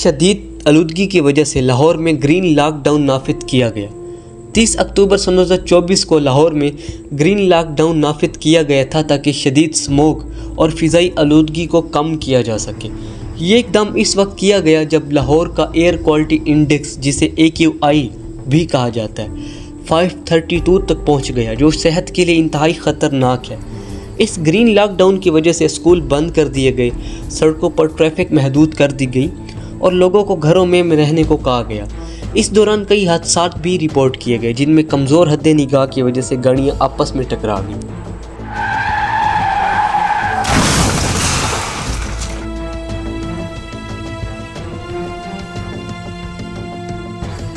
شدید آلودگی کی وجہ سے لاہور میں گرین لاک ڈاؤن نافذ کیا گیا۔ 30 اکتوبر 2024 کو لاہور میں گرین لاک ڈاؤن نافذ کیا گیا تھا تاکہ شدید اسموگ اور فضائی آلودگی کو کم کیا جا سکے۔ یہ اقدام اس وقت کیا گیا جب لاہور کا ایئر کوالٹی انڈیکس، جسے AQI بھی کہا جاتا ہے، 532 تک پہنچ گیا، جو صحت کے لیے انتہائی خطرناک ہے۔ اس گرین لاک ڈاؤن کی وجہ سے اسکول بند کر دیے گئے، سڑکوں پر ٹریفک محدود کر دی گئی اور لوگوں کو گھروں میں رہنے کو کہا گیا۔ اس دوران کئی حادثات بھی رپورٹ کیے گئے، جن میں کمزور حد نگاہ کی وجہ سے گاڑیاں آپس میں ٹکرا گئیں۔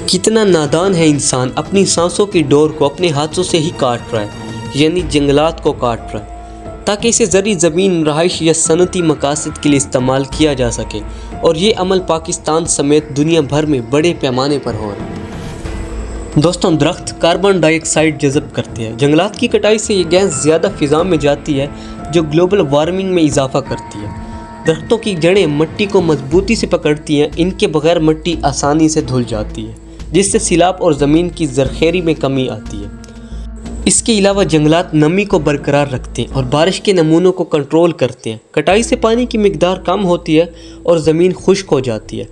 کتنا نادان ہے انسان، اپنی سانسوں کی ڈور کو اپنے ہاتھوں سے ہی کاٹ رہا ہے، یعنی جنگلات کو کاٹ رہا ہے تاکہ اسے زرعی زمین، رہائش یا صنعتی مقاصد کے لیے استعمال کیا جا سکے، اور یہ عمل پاکستان سمیت دنیا بھر میں بڑے پیمانے پر ہو رہا ہے۔ دوستوں، درخت کاربن ڈائی آکسائڈ جذب کرتے ہیں۔ جنگلات کی کٹائی سے یہ گیس زیادہ فضا میں جاتی ہے، جو گلوبل وارمنگ میں اضافہ کرتی ہے۔ درختوں کی جڑیں مٹی کو مضبوطی سے پکڑتی ہیں، ان کے بغیر مٹی آسانی سے دھل جاتی ہے، جس سے سیلاب اور زمین کی زرخیری میں کمی آتی ہے۔ اس کے علاوہ جنگلات نمی کو برقرار رکھتے ہیں اور بارش کے نمونوں کو کنٹرول کرتے ہیں۔ کٹائی سے پانی کی مقدار کم ہوتی ہے اور زمین خشک ہو جاتی ہے۔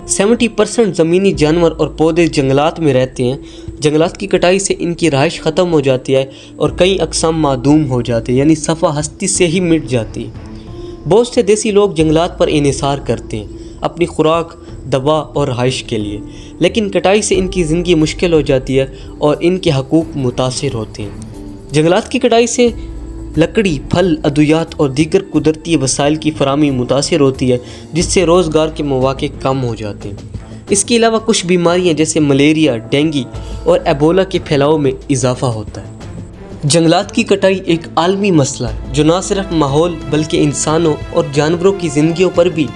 70% زمینی جانور اور پودے جنگلات میں رہتے ہیں۔ جنگلات کی کٹائی سے ان کی رہائش ختم ہو جاتی ہے اور کئی اقسام معدوم ہو جاتے ہیں، یعنی صفحہ ہستی سے ہی مٹ جاتی ہے۔ بہت سے دیسی لوگ جنگلات پر انحصار کرتے ہیں اپنی خوراک، دوا اور رہائش کے لیے، لیکن کٹائی سے ان کی زندگی مشکل ہو جاتی ہے اور ان کے حقوق متاثر ہوتے ہیں۔ جنگلات کی کٹائی سے لکڑی، پھل، ادویات اور دیگر قدرتی وسائل کی فراہمی متاثر ہوتی ہے، جس سے روزگار کے مواقع کم ہو جاتے ہیں۔ اس کے علاوہ کچھ بیماریاں جیسے ملیریا، ڈینگی اور ایبولا کے پھیلاؤ میں اضافہ ہوتا ہے۔ جنگلات کی کٹائی ایک عالمی مسئلہ ہے جو نہ صرف ماحول بلکہ انسانوں اور جانوروں کی زندگیوں پر بھی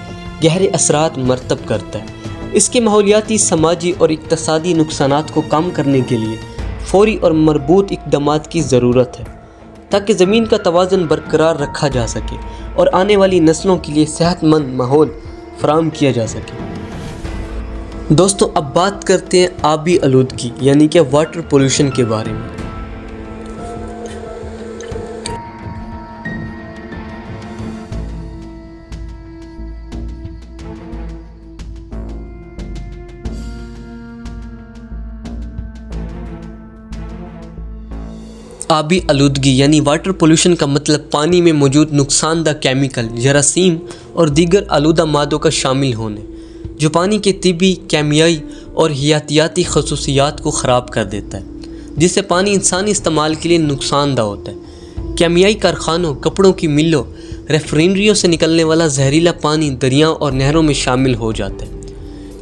گہرے اثرات مرتب کرتا ہے۔ اس کے ماحولیاتی، سماجی اور اقتصادی نقصانات کو کم کرنے کے لیے فوری اور مربوط اقدامات کی ضرورت ہے تاکہ زمین کا توازن برقرار رکھا جا سکے اور آنے والی نسلوں کے لیے صحت مند ماحول فراہم کیا جا سکے۔ دوستو، اب بات کرتے ہیں آبی آلودگی یعنی کہ واٹر پولوشن کے بارے میں۔ آبی آلودگی یعنی واٹر پولوشن کا مطلب پانی میں موجود نقصان دہ کیمیکل، جراثیم اور دیگر آلودہ مادوں کا شامل ہونے، جو پانی کے طبی، کیمیائی اور حیاتیاتی خصوصیات کو خراب کر دیتا ہے، جس سے پانی انسانی استعمال کے لیے نقصان دہ ہوتا ہے۔ کیمیائی کارخانوں، کپڑوں کی ملوں، ریفائنریوں سے نکلنے والا زہریلا پانی دریاؤں اور نہروں میں شامل ہو جاتا ہے۔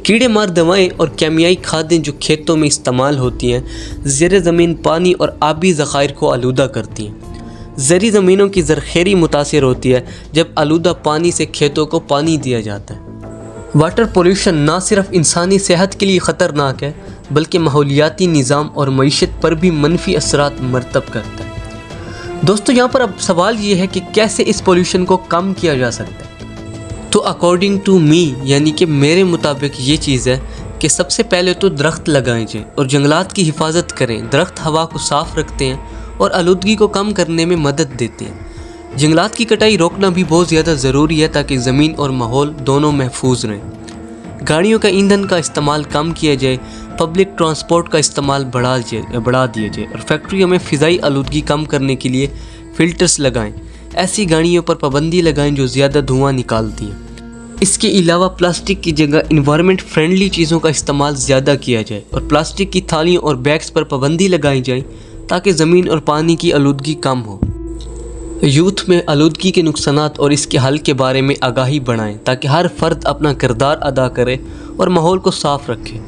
کیڑے مار دوائیں اور کیمیائی کھادیں جو کھیتوں میں استعمال ہوتی ہیں، زیر زمین پانی اور آبی ذخائر کو آلودہ کرتی ہیں۔ زرعی زمینوں کی زرخیری متاثر ہوتی ہے جب آلودہ پانی سے کھیتوں کو پانی دیا جاتا ہے۔ واٹر پولوشن نہ صرف انسانی صحت کے لیے خطرناک ہے بلکہ ماحولیاتی نظام اور معیشت پر بھی منفی اثرات مرتب کرتا ہے۔ دوستو، یہاں پر اب سوال یہ ہے کہ کیسے اس پولوشن کو کم کیا جا سکتا ہے؟ تو اکارڈنگ ٹو می، یعنی کہ میرے مطابق یہ چیز ہے کہ سب سے پہلے تو درخت لگائیں جائیں اور جنگلات کی حفاظت کریں۔ درخت ہوا کو صاف رکھتے ہیں اور آلودگی کو کم کرنے میں مدد دیتے ہیں۔ جنگلات کی کٹائی روکنا بھی بہت زیادہ ضروری ہے تاکہ زمین اور ماحول دونوں محفوظ رہیں۔ گاڑیوں کا ایندھن کا استعمال کم کیا جائے، پبلک ٹرانسپورٹ کا استعمال بڑھا دیا جائے اور فیکٹریوں میں فضائی آلودگی کم کرنے کے لیے فلٹرز لگائیں۔ ایسی گاڑیوں پر پابندی لگائیں جو زیادہ دھواں نکالتی ہیں۔ اس کے علاوہ پلاسٹک کی جگہ انوائرمنٹ فرینڈلی چیزوں کا استعمال زیادہ کیا جائے اور پلاسٹک کی تھالیوں اور بیگز پر پابندی لگائی جائے تاکہ زمین اور پانی کی آلودگی کم ہو۔ یوتھ میں آلودگی کے نقصانات اور اس کے حل کے بارے میں آگاہی بڑھائیں تاکہ ہر فرد اپنا کردار ادا کرے اور ماحول کو صاف رکھے۔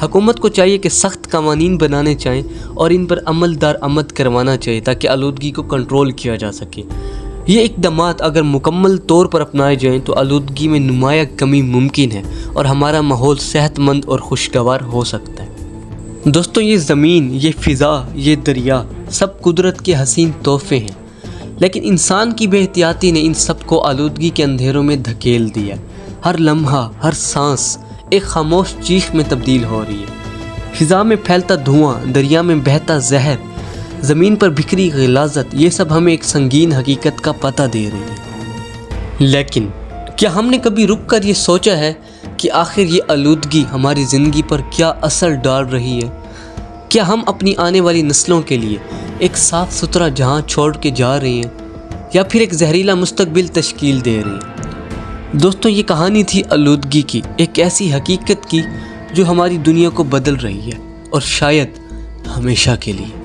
حکومت کو چاہیے کہ سخت قوانین بنانے چاہیں اور ان پر عمل درآمد کروانا چاہیے تاکہ آلودگی کو کنٹرول کیا جا سکے۔ یہ اقدامات اگر مکمل طور پر اپنائے جائیں تو آلودگی میں نمایاں کمی ممکن ہے اور ہمارا ماحول صحت مند اور خوشگوار ہو سکتا ہے۔ دوستو، یہ زمین، یہ فضا، یہ دریا سب قدرت کے حسین تحفے ہیں، لیکن انسان کی بے احتیاطی نے ان سب کو آلودگی کے اندھیروں میں دھکیل دیا۔ ہر لمحہ، ہر سانس ایک خاموش چیخ میں تبدیل ہو رہی ہے۔ فضا میں پھیلتا دھواں، دریا میں بہتا زہر، زمین پر بکھری غلاظت، یہ سب ہمیں ایک سنگین حقیقت کا پتہ دے رہی ہے۔ لیکن کیا ہم نے کبھی رک کر یہ سوچا ہے کہ آخر یہ آلودگی ہماری زندگی پر کیا اثر ڈال رہی ہے؟ کیا ہم اپنی آنے والی نسلوں کے لیے ایک صاف ستھرا جہاں چھوڑ کے جا رہے ہیں یا پھر ایک زہریلا مستقبل تشکیل دے رہے ہیں؟ دوستوں، یہ کہانی تھی آلودگی کی، ایک ایسی حقیقت کی جو ہماری دنیا کو بدل رہی ہے، اور شاید ہمیشہ کے لیے۔